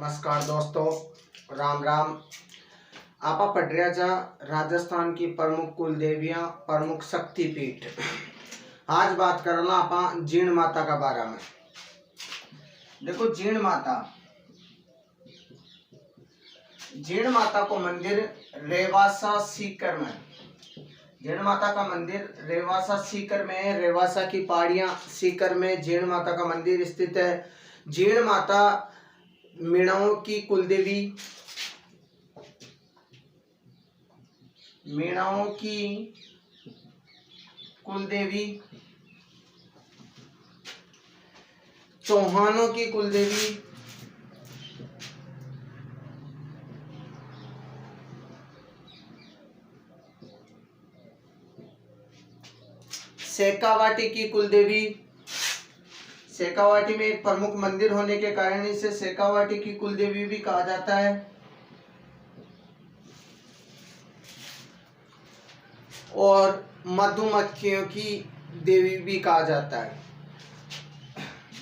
नमस्कार दोस्तों, राम राम। आपा पढ़ रहा जा राजस्थान की प्रमुख कुल देवियां, प्रमुख शक्तिपीठ। आज बात करना आपा जीण माता का बारे में। देखो जीण माता को मंदिर रेवासा सीकर में, जीण माता का मंदिर रेवासा सीकर में है। रेवासा की पहाड़ियां सीकर में जीण माता का मंदिर स्थित है। जीण माता मीणाओं की कुलदेवी, मीणाओं की कुलदेवी, चौहानों की कुलदेवी, शेखावाटी की कुलदेवी। शेखावाटी में एक प्रमुख मंदिर होने के कारण इसे शेखावाटी की कुलदेवी भी कहा जाता है। और मधुमक्खियों की देवी भी कहा जाता है।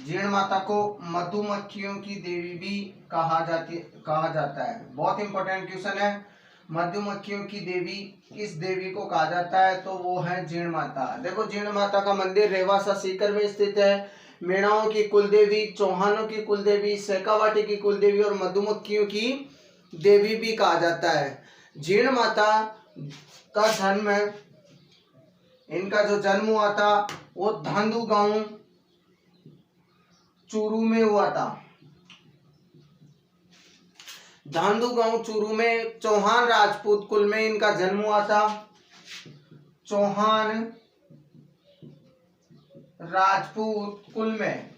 जीण माता को मधुमक्खियों की देवी भी कहा जाता है। बहुत इंपॉर्टेंट क्वेश्चन है। मधुमक्खियों की देवी किस देवी को कहा जाता है? तो वो है जीण माता। देखो जीण माता का मंदिर रेवासा सीकर में स्थित है। मीणाओं की कुलदेवी, चौहानों की कुलदेवी, शेखावाटी की कुलदेवी और मधुमक्खियों की देवी भी कहा जाता है। जीण माता का जन्म, इनका जो जन्म हुआ था वो धांधु गांव चूरू में हुआ था। धांधु गांव चूरू में चौहान राजपूत कुल में इनका जन्म हुआ था। चौहान राजपूत कुल में,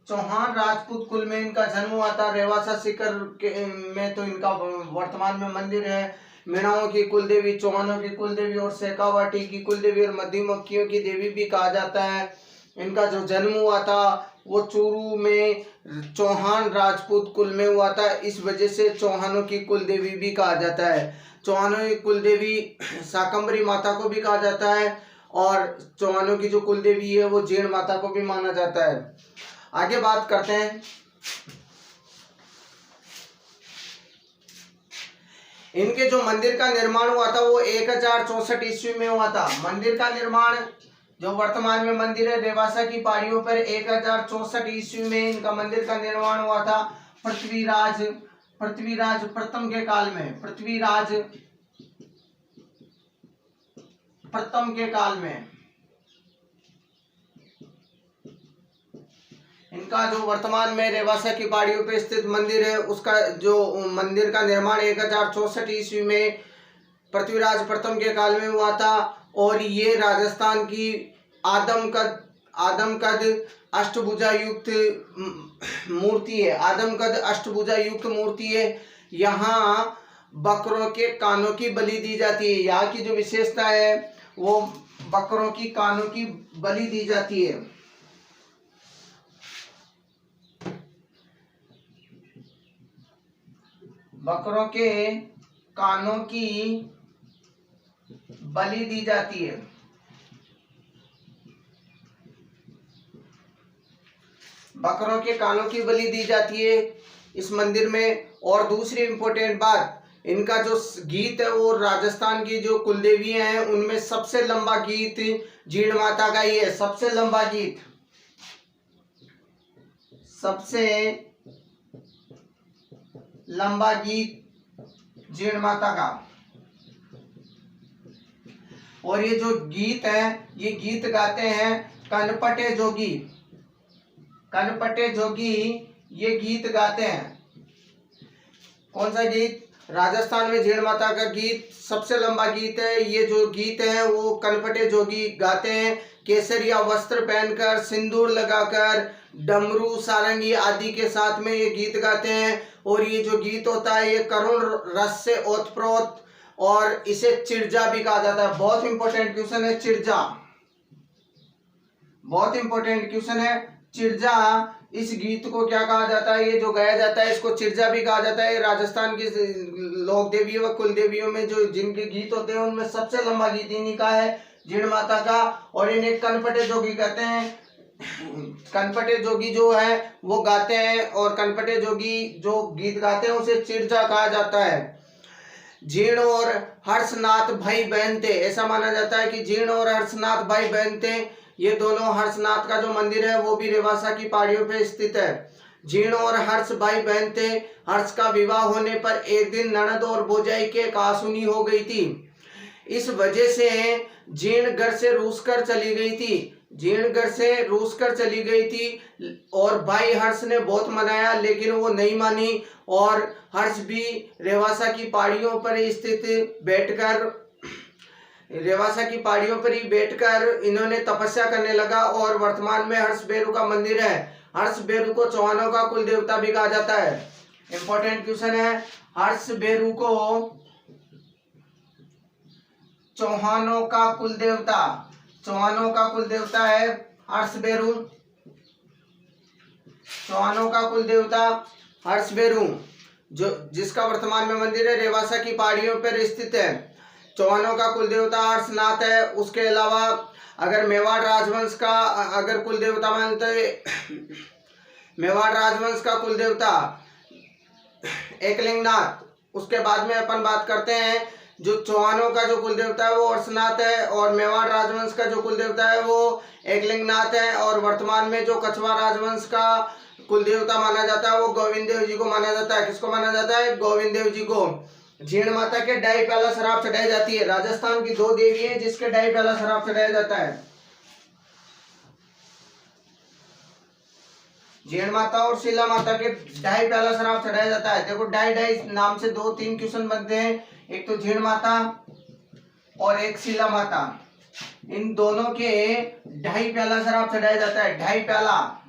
चौहान राजपूत कुल में इनका जन्म हुआ था। रेवासा सीकर में तो इनका वर्तमान में मंदिर है। मीणाओं की कुलदेवी, चौहानों की कुलदेवी और शेखावाटी की कुलदेवी और मधुमक्खियों की देवी भी कहा जाता है। इनका जो जन्म हुआ था वो चूरू में चौहान राजपूत कुल में हुआ था। इस वजह से चौहानों की कुलदेवी भी कहा जाता है। चौहानों की कुलदेवी शाकंभरी माता को भी कहा जाता है और चौहानों की जो कुलदेवी है वो जीण माता को भी माना जाता है। आगे बात करते हैं। इनके जो मंदिर का निर्माण हुआ था वो 1064 ईस्वी में हुआ था। मंदिर का निर्माण जो वर्तमान में मंदिर है रेवासा की पहाड़ियों पर 1064 ईस्वी में इनका मंदिर का निर्माण हुआ था। पृथ्वीराज प्रथम के काल में, पृथ्वीराज प्रथम के काल में इनका जो वर्तमान में रेवासा की पहाड़ियों पर स्थित मंदिर है उसका जो मंदिर का निर्माण 1064 ईस्वी में पृथ्वीराज प्रथम के काल में हुआ था। और ये राजस्थान की आदमकद अष्टभुजा युक्त मूर्ति है। आदमकद अष्टभुजा युक्त मूर्ति है। यहाँ बकरों के कानों की बलि दी जाती है। यहाँ की जो विशेषता है वो बकरों की कानों की बलि दी जाती है। बकरों के कानों की बलि दी जाती है। बकरों के कानों की बलि दी जाती है इस मंदिर में। और दूसरी इंपॉर्टेंट बात, इनका जो गीत है वो राजस्थान की जो कुलदेवी हैं उनमें सबसे लंबा गीत जीण माता का ही है। सबसे लंबा गीत, सबसे लंबा गीत जीण माता का। और ये जो गीत है ये गीत गाते हैं कनपटे जोगी। कनपटे जोगी ये गीत गाते हैं। कौन सा गीत? राजस्थान में जीण माता का गीत सबसे लंबा गीत है। ये जो गीत है वो कनपटे जोगी गाते हैं। केसरिया वस्त्र पहनकर, सिंदूर लगाकर, डमरू, सारंगी आदि के साथ में ये गीत गाते हैं। और ये जो गीत होता है ये करुण रस से ओतप्रोत और इसे चिड़जा भी कहा जाता है। बहुत इंपॉर्टेंट क्वेश्चन है चिड़जा, बहुत इंपॉर्टेंट क्वेश्चन है चिड़जा। इस गीत को क्या कहा जाता है? ये जो गाया जाता है इसको चिड़जा भी कहा जाता है। राजस्थान की लोक देवियों व कुल देवियों में जो जिनके गीत होते हैं उनमें सबसे लंबा गीत इन्हीं का है, जीण माता का। और इन्हें कनपटे जोगी कहते हैं। कनपटे जोगी जो है वो गाते हैं, और कनपटे जोगी जो गीत गाते हैं उसे चिड़चा कहा जाता है। जीर्ण और हर्षनाथ भाई बहन थे, ऐसा माना जाता है कि जीर्ण और हर्षनाथ भाई बहन थे। ये दोनों, हर्षनाथ का जो मंदिर है वो भी रेवासा की पहाड़ियों पे स्थित है। जीर्ण और हर्ष भाई बहन थे। हर्ष का विवाह होने पर एक दिन ननद और भौजाई के कहासुनी हो गई थी। इस वजह से जीर्ण घर से रूस कर चली गई थी। जीर्ण घर से रूस कर चली गई थी और भाई हर्ष ने बहुत मनाया, लेकिन वो नहीं मानी, और हर्ष भी रेवासा की पहाड़ियों पर स्थित बैठकर रेवासा की पहाड़ियों पर ही बैठकर इन्होंने तपस्या करने लगा। और वर्तमान में हर्ष बेरू का मंदिर है। हर्ष बेरू को चौहानों का कुल देवता भी कहा जाता है। इंपॉर्टेंट क्वेश्चन है, हर्ष बेरू को चौहानों का कुल देवता, चौहानों का कुल देवता है हर्ष बेरू। चौहानों का कुल देवता हर्ष बेरू, जो जिसका वर्तमान में मंदिर है रेवासा की पहाड़ियों पर स्थित है। चौहानों का कुल देवता हर्षनाथ है। उसके अलावा अगर मेवाड़ राजवंश का अगर कुल देवता मानते, मेवाड़ राजवंश का कुल देवता एकलिंगनाथ। उसके बाद में अपन बात करते हैं, जो चौहानों का जो कुल देवता है वो हर्षनाथ है, और मेवाड़ राजवंश का जो कुल देवता है वो एकलिंगनाथ है। और वर्तमान में जो कछवाड़ राजवंश का कुल देवता माना जाता है वो गोविंद देव जी को माना जाता है। किसको माना जाता है? गोविंद देव जी को। जीर्ण माता के ढाई प्याला शराब चढ़ाई जाती है। राजस्थान की दो देवी है जिसके ढाई प्याला शराब चढ़ाया जाता है, जीर्ण माता और शीला माता के ढाई प्याला शराब चढ़ाया जाता है। देखो ढाई ढाई नाम से 2-3 क्वेश्चन बनते हैं, एक तो जीर्ण माता और एक शीला माता, इन दोनों के ढाई प्याला शराब चढ़ाया जाता है। ढाई प्याला,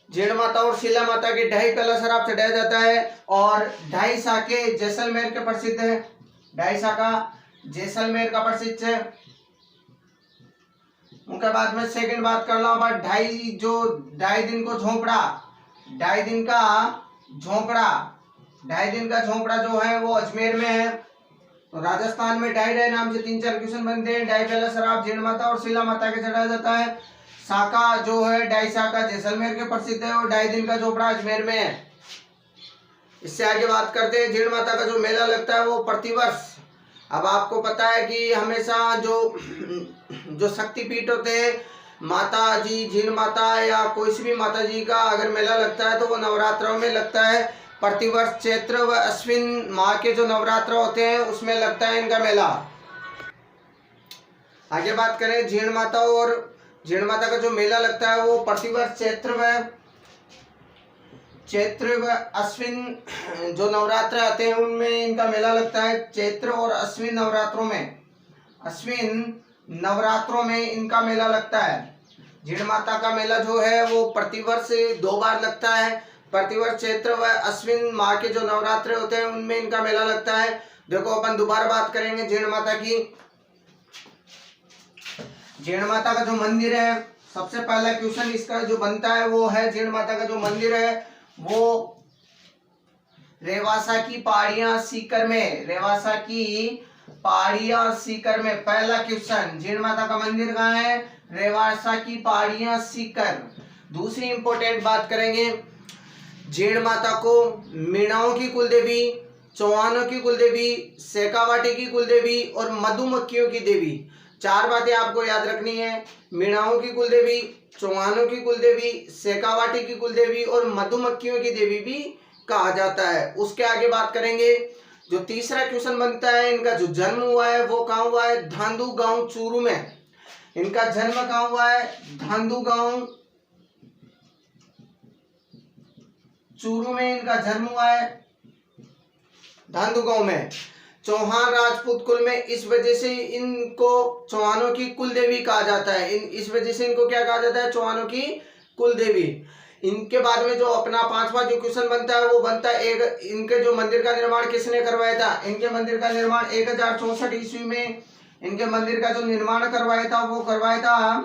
जीर्ण माता और शीला माता के ढाई प्याला शराब चढ़ाया जाता है। और ढाई साके जैसलमेर के प्रसिद्ध है। ढाई साका जैसलमेर का प्रसिद्ध है। उनके बाद में सेकंड बात कर लो, ढाई दिन को झोंपड़ा, ढाई दिन का झोंपड़ा जो है वो अजमेर में है। तो राजस्थान में ढाई ढाई नाम से 3-4 क्वेश्चन बनते हैं। ढाई प्याला शराब जीर्ण माता और शीला माता के चढ़ाया जाता है। साका जो है ढाई साका जैसलमेर के प्रसिद्ध है, और ढाई दिन का झोपड़ा अजमेर में है। इससे आगे बात करते हैं, जीर्ण माता का जो मेला लगता है वो प्रतिवर्ष, अब आपको पता है कि हमेशा जो शक्तिपीठ होते हैं, माता जी, जीर्ण माता या कोई सी भी माता जी का अगर मेला लगता है तो वो नवरात्रों में लगता है। प्रतिवर्ष चैत्र व अश्विन माह के जो नवरात्र होते हैं उसमें लगता है इनका मेला। आगे बात करें, जीर्ण माता का जो मेला लगता है वो प्रतिवर्ष चैत्र व अश्विन जो नवरात्र आते हैं उनमें इनका मेला लगता है। चैत्र और अश्विन नवरात्रों में इनका मेला लगता है। जीर्ण माता का मेला जो है वो प्रतिवर्ष 2 बार लगता है। प्रतिवर्ष चैत्र व अश्विन माह के जो नवरात्र होते हैं उनमें इनका मेला लगता है। देखो अपन दोबारा बात करेंगे जीर्ण माता की। जीर्ण माता का जो मंदिर है, सबसे पहला क्वेश्चन इसका जो बनता है वो है, जीर्ण माता का जो मंदिर है वो रेवासा की पहाड़ियां सीकर में, रेवासा की पहाड़ियां सीकर में। पहला क्वेश्चन, जीर्ण माता का मंदिर कहाँ है? रेवासा की पहाड़ियां सीकर। दूसरी इंपॉर्टेंट बात करेंगे, जीर्ण माता को मीणाओं की कुलदेवी, चौहानों की कुलदेवी, शेखावाटी की कुलदेवी और मधुमक्खियों की देवी, 4 बातें आपको याद रखनी है। मीणाओं की कुलदेवी, चौहानों की कुलदेवी, शेखावाटी की कुलदेवी और मधुमक्खियों की देवी भी कहा जाता है। उसके आगे बात करेंगे, जो तीसरा क्वेश्चन बनता है, इनका जो जन्म हुआ है वो कहाँ हुआ है? धांधु गांव चूरू में। इनका जन्म कहाँ हुआ है? धांधु गांव चूरू में इनका जन्म हुआ है, धांधु गांव में। चौहान राजपूत कुल में, इस वजह से इनको चौहानों की कुल देवी कहा जाता है। इस वजह से इनको क्या कहा जाता है? चौहानों की कुल देवी। इनके बाद में जो अपना 5वां जो क्वेश्चन बनता है वो बनता है, इनके जो मंदिर का निर्माण किसने करवाया था? इनके मंदिर का निर्माण 1064 ईस्वी में इनके मंदिर का जो निर्माण करवाया था वो करवाया था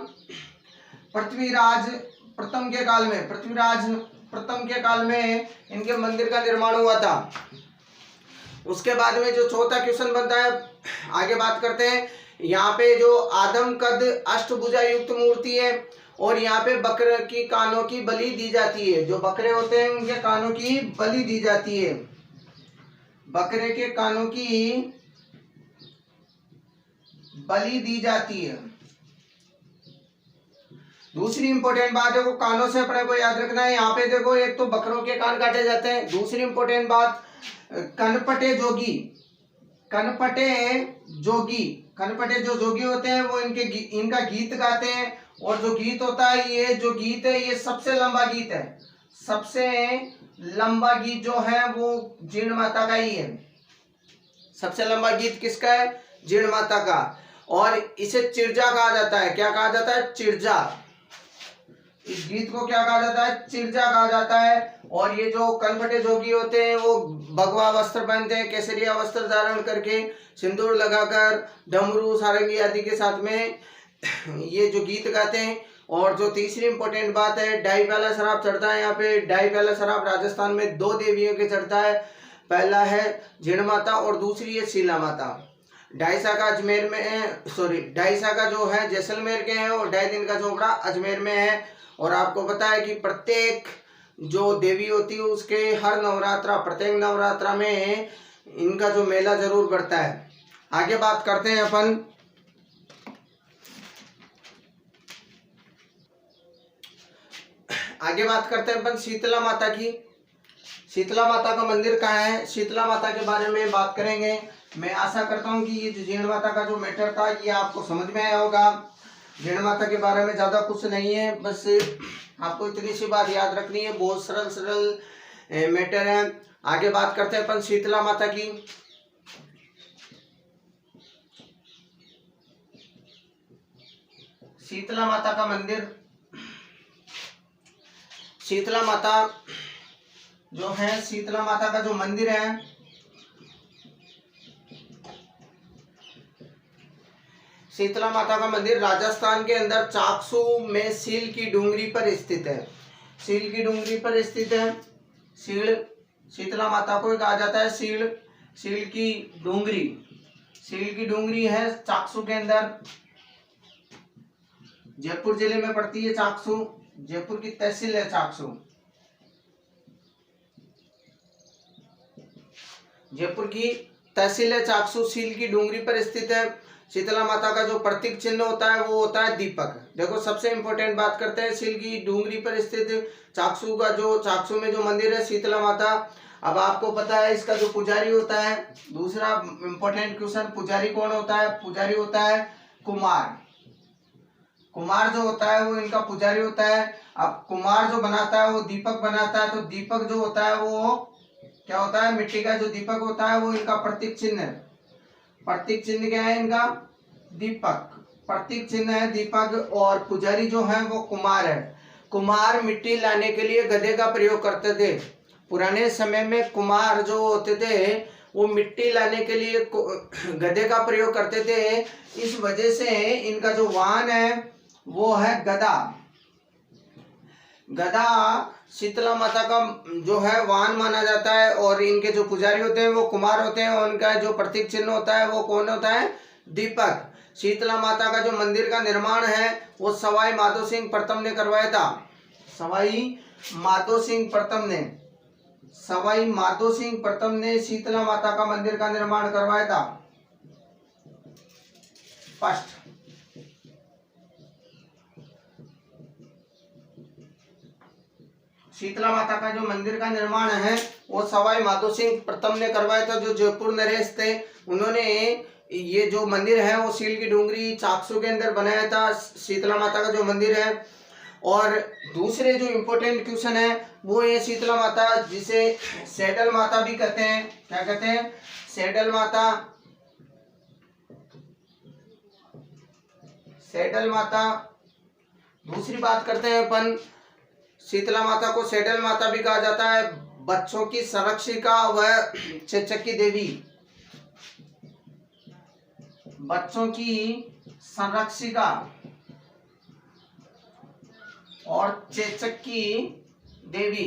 पृथ्वीराज प्रथम के काल में। पृथ्वीराज प्रथम के काल में इनके मंदिर का निर्माण हुआ था। उसके बाद में जो चौथा क्वेश्चन बनता है, आगे बात करते हैं, यहाँ पे जो आदम कद अष्टभुजा युक्त मूर्ति है, और यहाँ पे बकरे की कानों की बलि दी जाती है। जो बकरे होते हैं उनके कानों की बलि दी जाती है, बकरे के कानों की बलि दी जाती है। दूसरी इंपॉर्टेंट बात है, वो कानों से अपने को याद रखना है। यहाँ पे देखो, एक तो बकरों के कान काटे जाते हैं। दूसरी इंपॉर्टेंट बात, कनपटे जोगी, कनपटे जोगी, कनपटे जो जोगी होते हैं वो इनका गीत गाते हैं। और जो गीत होता है, ये जो गीत है ये सबसे लंबा गीत है। सबसे लंबा गीत जो है वो जीण माता का ही है। सबसे लंबा गीत किसका है? जीण माता का। और इसे चिरजा कहा जाता है। क्या कहा जाता है? चिरजा। इस गीत को क्या कहा जाता है? चिरजा कहा जाता है। और ये जो कनपटे जोगी होते हैं वो भगवा वस्त्र पहनते हैं, केसरिया वस्त्र धारण करके, सिंदूर लगाकर, डमरू सारंगी आदि के साथ में ये जो गीत गाते हैं। और जो तीसरी इंपॉर्टेंट बात है, डाई प्याला शराब चढ़ता है। यहाँ पे डाई प्याला शराब राजस्थान में 2 देवियों के चढ़ता है। पहला है जीण माता और दूसरी है शीला माता। डाईसा का अजमेर में है, डाईसा का जो है जैसलमेर के हैं, और डाई दिन का झोपड़ा अजमेर में है। और आपको पता है कि प्रत्येक जो देवी होती है उसके हर नवरात्रा, प्रत्येक नवरात्रा में इनका जो मेला जरूर बढ़ता है। आगे बात करते हैं अपन शीतला माता की। शीतला माता का मंदिर कहाँ है, शीतला माता के बारे में बात करेंगे। मैं आशा करता हूँ कि ये जो जीण माता का जो मैटर था ये आपको समझ में आया होगा। जीण माता के बारे में ज़्यादा कुछ नहीं है, बस आपको इतनी सी बात याद रखनी है। बहुत सरल सरल मैटर है। आगे बात करते हैं अपन शीतला माता की। शीतला माता का मंदिर, शीतला माता जो है, शीतला माता का जो मंदिर है, शीतला माता का मंदिर राजस्थान के अंदर चाकसू में सील की डूंगरी पर स्थित है। सील की डूंगरी पर स्थित है। शीतला माता को कहा जाता है सील की डूंगरी। सील की डूंगरी है चाकसू के अंदर, जयपुर जिले में पड़ती है चाकसू। जयपुर की तहसील है चाकसू। जयपुर की तहसील है चाकसू, सील की डूंगरी पर स्थित है। शीतला माता का जो प्रतीक चिन्ह होता है वो होता है दीपक। देखो, सबसे इंपॉर्टेंट बात करते हैं, सील की डूंगरी पर स्थित चाकसू में जो मंदिर है शीतला माता। अब आपको पता है इसका जो पुजारी होता है, दूसरा इंपॉर्टेंट क्वेश्चन, पुजारी कौन होता है? पुजारी होता है कुमार। कुमार जो होता है वो इनका पुजारी होता है। अब कुमार जो बनाता है वो दीपक बनाता है। तो दीपक जो होता है वो क्या होता है? मिट्टी का जो दीपक होता है वो इनका प्रतीक चिन्ह है। प्रतीक चिन्ह क्या है इनका? दीपक। प्रतीक चिन्ह है दीपक। और पुजारी जो है वो कुमार है। कुमार मिट्टी लाने के लिए गधे का प्रयोग करते थे। पुराने समय में कुमार जो होते थे वो मिट्टी लाने के लिए गधे का प्रयोग करते थे। इस वजह से इनका जो वाहन है वो है गधा। गधा शीतला माता का जो है वाहन माना जाता है। और इनके जो पुजारी होते हैं वो कुमार होते हैं, और उनका जो प्रतीक चिन्ह होता है वो कौन होता है? दीपक। शीतला माता का जो मंदिर का निर्माण है वो सवाई माधो सिंह प्रथम ने करवाया था। सवाई माधो सिंह प्रथम ने शीतला माता का मंदिर का निर्माण करवाया था। फर्स्ट। शीतला माता का जो मंदिर का निर्माण है वो सवाई माधो सिंह प्रथम ने करवाया था, जो जयपुर नरेश थे। उन्होंने ये जो मंदिर है वो सील की डूंगरी चाकसू के अंदर बनाया था, शीतला माता का जो मंदिर है। और दूसरे जो इम्पोर्टेंट क्वेश्चन है वो ये शीतला माता, जिसे सैडल माता भी कहते हैं। क्या कहते हैं? सैडल माता। सैडल माता। दूसरी बात करते हैं अपन, शीतला माता को सैडल माता भी कहा जाता है। बच्चों की संरक्षिका व चेचक देवी। बच्चों की संरक्षिका और चेचक की देवी।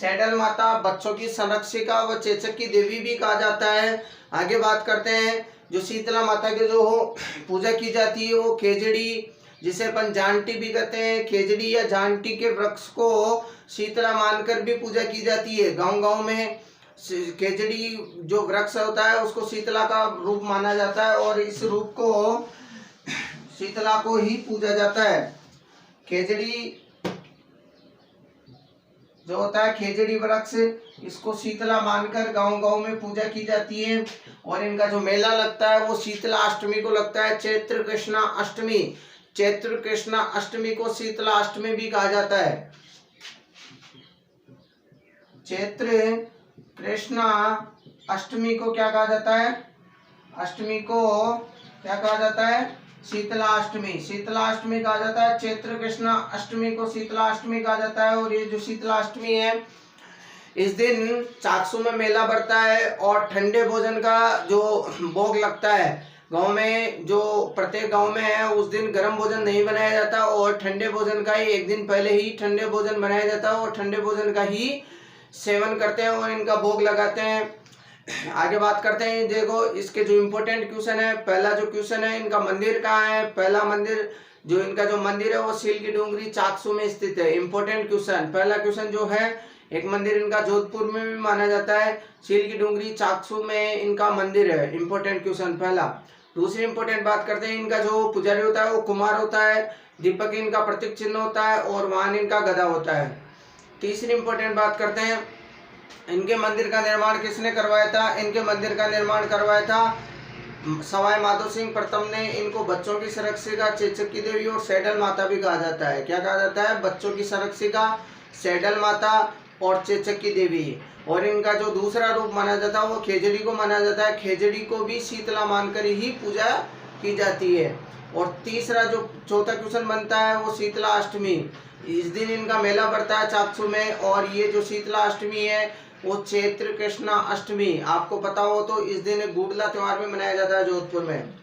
सैडल माता बच्चों की संरक्षिका व चेचक की देवी भी कहा जाता है। आगे बात करते हैं, जो शीतला माता की जो पूजा की जाती है वो खेजड़ी, जिसे अपन जानटी भी कहते हैं, खेजड़ी या जानटी के वृक्ष को शीतला मानकर भी पूजा की जाती है। गांव गांव में खेजड़ी जो वृक्ष होता है उसको शीतला का रूप माना जाता है और इस रूप को शीतला को ही पूजा जाता है। खेजड़ी जो होता है, खेजड़ी वृक्ष, इसको शीतला मानकर गांव गांव में पूजा की जाती है। और इनका जो मेला लगता है वो शीतला अष्टमी को लगता है, चैत्र कृष्णा अष्टमी। चैत्र कृष्णा अष्टमी को शीतला अष्टमी भी कहा जाता है। चैत्र कृष्णा अष्टमी को क्या कहा जाता है? अष्टमी को क्या कहा जाता है? शीतला अष्टमी। शीतला अष्टमी कहा जाता है। चैत्र कृष्णा अष्टमी को शीतला अष्टमी कहा जाता है। और ये जो शीतला अष्टमी है, इस दिन चाकसू में मेला बढ़ता है और ठंडे भोजन का जो भोग लगता है। गांव में जो प्रत्येक गांव में है उस दिन गर्म भोजन नहीं बनाया जाता और ठंडे भोजन का ही एक दिन पहले ही ठंडे भोजन बनाया जाता है और ठंडे भोजन का ही सेवन करते हैं और इनका भोग लगाते हैं। आगे बात करते हैं, देखो इसके जो इम्पोर्टेंट क्वेश्चन है। पहला जो क्वेश्चन है, इनका मंदिर कहाँ है? पहला मंदिर जो इनका जो मंदिर है वो सील की डूंगरी चाकसू में स्थित है। इम्पोर्टेंट क्वेश्चन, पहला क्वेश्चन जो है, एक मंदिर इनका जोधपुर में भी माना जाता है, सील की डूंगरी चाकसू में इनका मंदिर है। इम्पोर्टेंट क्वेश्चन पहला। दूसरी इम्पोर्टेंट बात करते हैं, इनका जो पुजारी होता है वो कुमार होता है, दीपक इनका प्रतीक चिन्ह होता है और वाहन इनका गदा होता है। तीसरी इम्पोर्टेंट बात करते हैं, इनके मंदिर का निर्माण किसने करवाया था? इनके मंदिर का निर्माण करवाया था सवाई माधो सिंह प्रथम ने। इनको बच्चों की संरक्षिका, चेचक की देवी और सैडल माता भी कहा जाता है। क्या कहा जाता है? बच्चों की संरक्षिका, सैडल माता और चेचक की देवी। और इनका जो दूसरा रूप माना जाता है वो खेजड़ी को माना जाता है। खेजड़ी को भी शीतला मानकर ही पूजा की जाती है। और तीसरा जो चौथा क्वेश्चन बनता है वो शीतला अष्टमी। इस दिन इनका मेला बढ़ता है चाकसू में और ये जो शीतला अष्टमी है वो चैत्र कृष्णा अष्टमी, आपको पता हो तो इस दिन गुड़ला त्योहार भी मनाया जाता है जोधपुर में।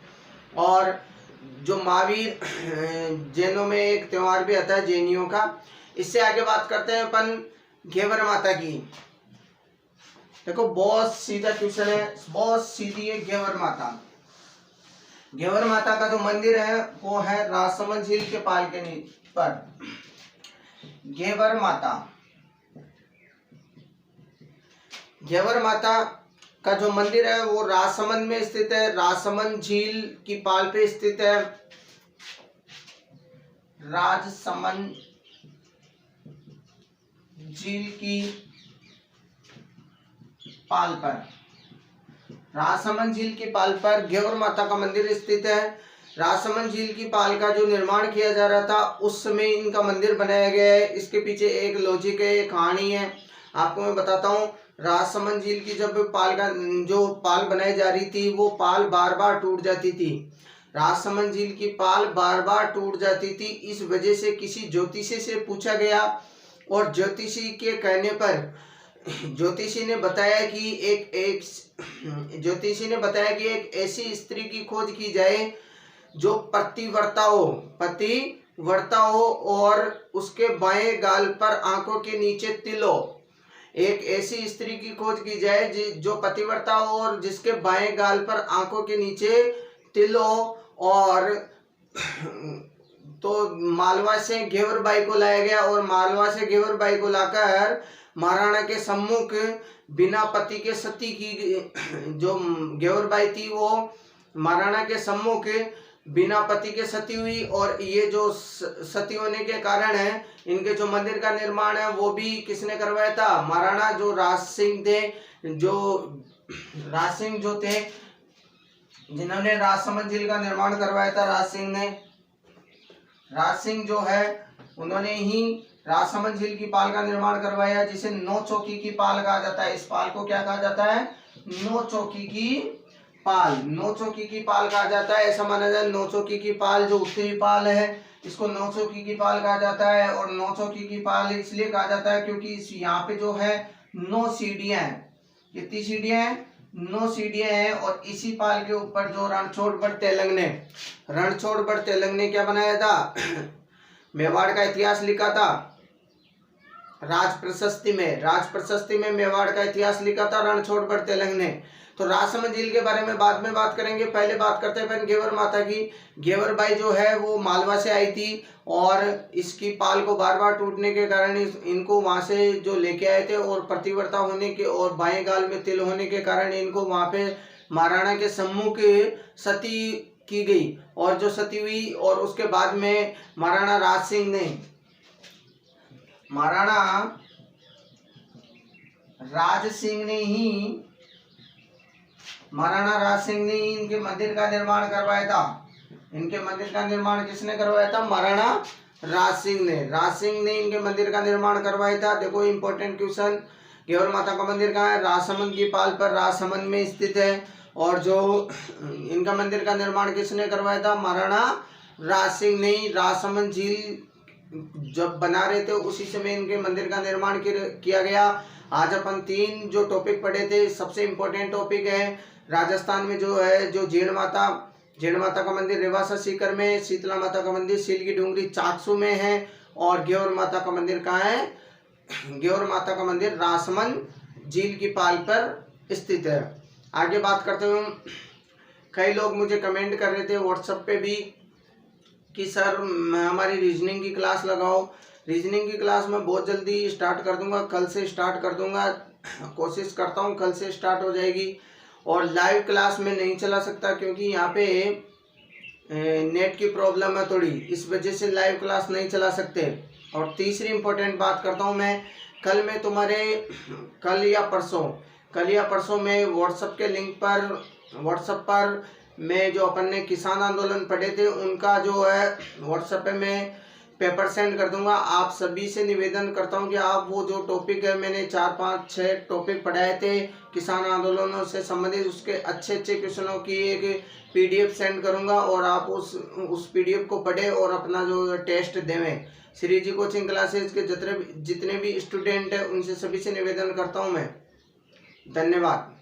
और जो महावीर जैनों में एक त्योहार भी आता है जैनियों का। इससे आगे बात करते हैं अपन घेवर माता की। देखो बहुत सीधा क्वेश्चन है, बहुत सीधी है घेवर माता। घेवर माता का जो मंदिर है वो है राजसमंद झील के पाल के पर। घेवर माता, घेवर माता का जो मंदिर है वो राजसमंद में स्थित है, राजसमंद झील की पाल पे स्थित है। राजसमंद झील की पाल पर, राजसमंद झील की पाल पर घेवर माता का मंदिर स्थित है। राजसमंद झील की पाल का जो निर्माण किया जा रहा था उस समय इनका मंदिर बनाया गया है। इसके पीछे एक लॉजिक है, एक कहानी है, आपको मैं बताता हूँ। राजसमंद झील की जब पाल का जो पाल बनाई जा रही थी वो पाल बार बार टूट जाती थी। राजसमंद झील की पाल बार बार टूट जाती थी। इस वजह से किसी ज्योतिषी से पूछा गया और ज्योतिषी के कहने पर ज्योतिषी ने बताया कि एक ऐसी स्त्री की खोज की जाए जो पतिव्रता हो और उसके बाएं गाल पर आंखों के नीचे तिल हो। एक ऐसी स्त्री की खोज की जाए जो पतिव्रता हो और जिसके बाएं गाल पर आंखों के नीचे तिल हो। और तो मालवा से घेवर बाई को लाया गया और मालवा से घेवर बाई को लाकर महाराणा के सम्मुख बिना पति के सती की जो घेवर बाई थी वो महाराणा के सम्मुख बिना पति के सती हुई। और ये जो सती होने के कारण है इनके जो मंदिर का निर्माण है वो भी किसने करवाया था? महाराणा जो राज सिंह थे, जो राज सिंह जो थे जिन्होंने राजसमंद झील का निर्माण करवाया था, राज सिंह जो है उन्होंने ही राजसमंद झील की पाल का निर्माण करवाया, जिसे नौ चौकी की पाल कहा जाता है। इस पाल को क्या कहा जाता है? नौ चौकी की पाल। नौ चौकी की पाल कहा जाता है। ऐसा माना जाए नौ चौकी की पाल जो उत्तरी पाल है इसको नौ चौकी की पाल कहा जाता है। और नौ चौकी की पाल इसलिए कहा जाता है क्योंकि इस यहाँ पे जो है 9 सीढ़ियां हैं। कितनी सीढ़ियां हैं? 9 सीढ़ियां हैं। और इसी पाल के ऊपर जो रणछोड़गढ़ तेलंग ने क्या बनाया था? मेवाड़ का इतिहास लिखा था। राज प्रशस्ति में मेवाड़ का इतिहास लिखा था रणछोड़ बड़तेलंग ने। तो राजसमंद झील के बारे में बाद में बात करेंगे, पहले बात करते हैं घेवर माता की। घेवर बाई जो है वो मालवा से आई थी और इसकी पाल को बार बार टूटने के कारण इनको वहां से जो लेके आए थे और प्रतिव्रता होने के और बाएं गाल में तिल होने के कारण इनको वहां पे महाराणा के सम्मुख सती की गई और जो सती हुई और उसके बाद में महाराणा राज सिंह ने महाराणा राज सिंह ने ही इनके मंदिर का निर्माण करवाया था। इनके मंदिर का निर्माण किसने करवाया था? महाराणा राज सिंह ने इनके मंदिर का निर्माण करवाया था। देखो इंपॉर्टेंट क्वेश्चन, घेवर माता का मंदिर कहाँ है? राजसमंद की पाल पर राजसमंद में स्थित है। और जो इनका मंदिर का निर्माण किसने करवाया था? महाराणा राज सिंह ने। राजसमंद झील जब बना रहे थे उसी समय इनके मंदिर का निर्माण किया गया। आज अपन 3 जो टॉपिक पढ़े थे, सबसे इम्पोर्टेंट टॉपिक है राजस्थान में जो है जो जीण माता का मंदिर रेवासा सीकर में, शीतला माता का मंदिर सीलगी डूंगरी चाकसू में है और घेवर माता का मंदिर कहाँ है? घेवर माता का मंदिर राजसमंद झील की पाल पर स्थित है। आगे बात करते हूँ, कई लोग मुझे कमेंट कर रहे थे व्हाट्सएप पे भी कि सर हमारी रीजनिंग की क्लास लगाओ। रीजनिंग की क्लास मैं बहुत जल्दी स्टार्ट कर दूंगा, कल से स्टार्ट कर दूंगा, कोशिश करता हूँ कल से स्टार्ट हो जाएगी। और लाइव क्लास में नहीं चला सकता क्योंकि यहाँ पे नेट की प्रॉब्लम है थोड़ी, इस वजह से लाइव क्लास नहीं चला सकते। और तीसरी इम्पोर्टेंट बात करता हूँ मैं, कल या परसों में व्हाट्सएप के लिंक पर व्हाट्सएप पर मैं जो अपन ने किसान आंदोलन पढ़े थे उनका जो है व्हाट्सएप पे मैं पेपर सेंड कर दूंगा। आप सभी से निवेदन करता हूं कि आप वो जो टॉपिक है, मैंने 4, 5, 6 टॉपिक पढ़ाए थे किसान आंदोलनों से संबंधित, उसके अच्छे क्वेश्चनों की एक पीडीएफ सेंड करूंगा और आप उस पीडीएफ को पढ़ें और अपना जो टेस्ट देवें। श्री जी कोचिंग क्लासेज के जितने भी स्टूडेंट हैं उनसे सभी से निवेदन करता हूँ मैं। धन्यवाद।